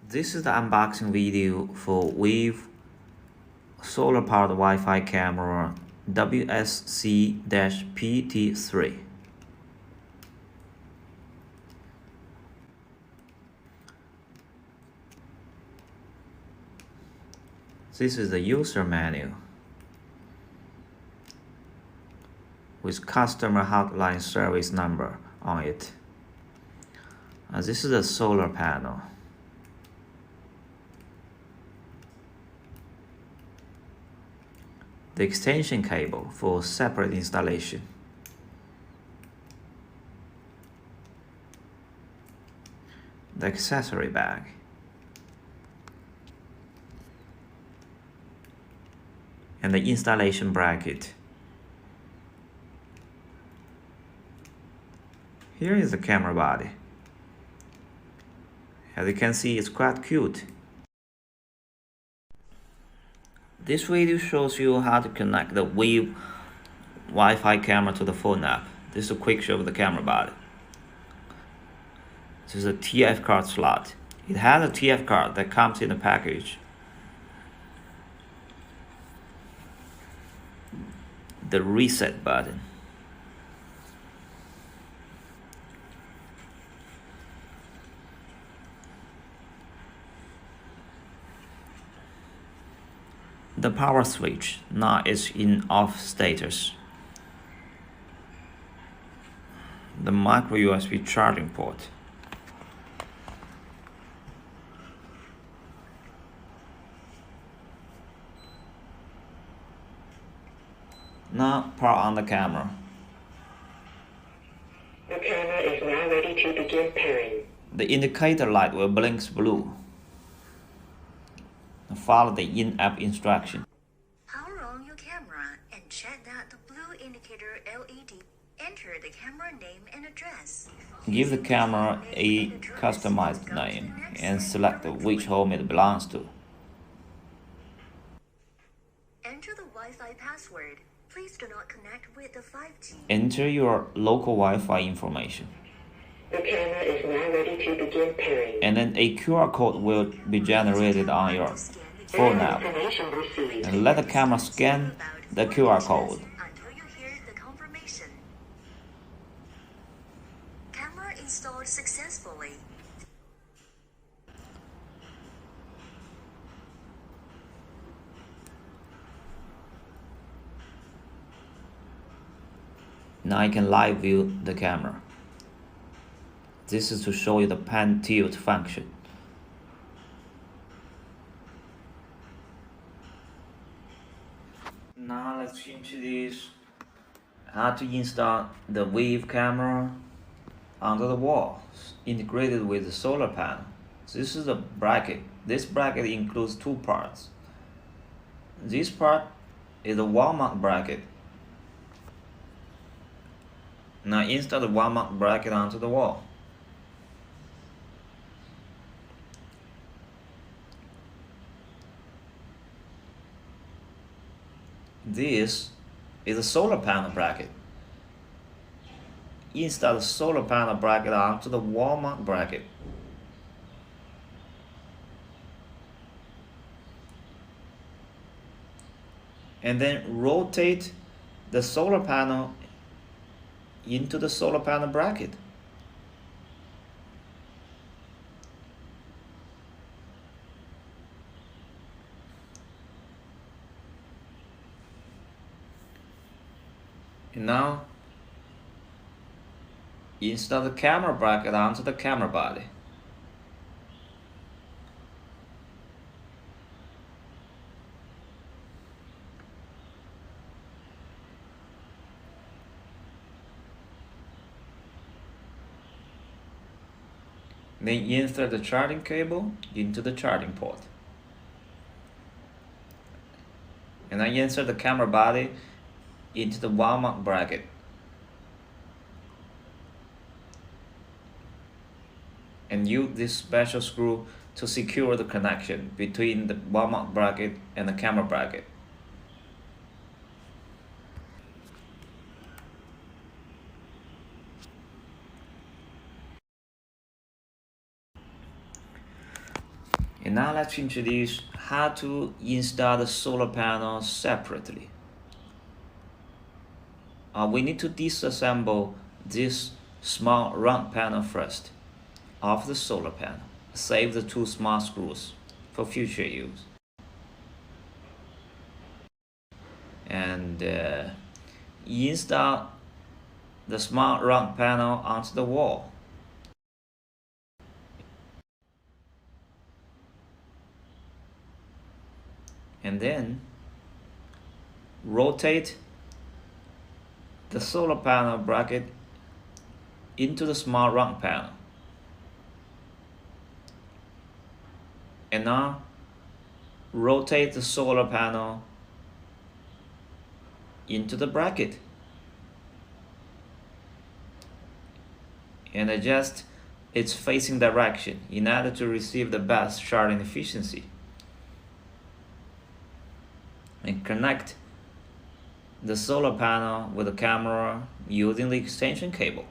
This is the unboxing video for Wyave solar-powered Wi-Fi camera WSC-PT3. This is the user manual with customer hotline service number on it. This is a solar panel. The extension cable for separate installation. The accessory bag. And the installation bracket. Here is the camera body. As you can see, it's quite cute. This video shows you how to connect the Wyave Wi-Fi camera to the phone app. This is a quick show of the camera body. This is a TF card slot. It has a TF card that comes in the package. The reset button. The power switch now is in off status. The micro USB charging port. Now power on the camera. The camera is now ready to begin pairing. The indicator light will blink blue. Follow the in-app instruction. Power on your camera and check that the blue indicator LED. Enter the camera name and address. Give the camera a customized name and select which home it belongs to. Enter the Wi-Fi password. Please do not connect with the 5G. Enter your local Wi-Fi information. The camera is now ready to begin pairing. And then a QR code will be generated on your phone app. Information received. And let the camera scan the QR code. Until you hear the confirmation. Camera installed successfully. Now you can live view the camera. This is to show you the pan tilt function. Now let's introduce how to install the Wyave camera onto the wall, integrated with the solar panel. This is the bracket. This bracket includes two parts. This part is the wall mount bracket. Now install the wall mount bracket onto the wall. This is a solar panel bracket. Install the solar panel bracket onto the wall mount bracket. And then rotate the solar panel into the solar panel bracket. And now install the camera bracket onto the camera body. Then insert the charging cable into the charging port. And then insert the camera body into the wall mount bracket. And use this special screw to secure the connection between the wall mount bracket and the camera bracket. And now let's introduce how to install the solar panel separately. We need to disassemble this small round panel first of the solar panel. Save the 2 small screws for future use. And install the small round panel onto the wall. And then rotate the solar panel bracket into the small round panel. And now rotate the solar panel into the bracket and adjust its facing direction in order to receive the best charging efficiency. And connect the solar panel with the camera using the extension cable.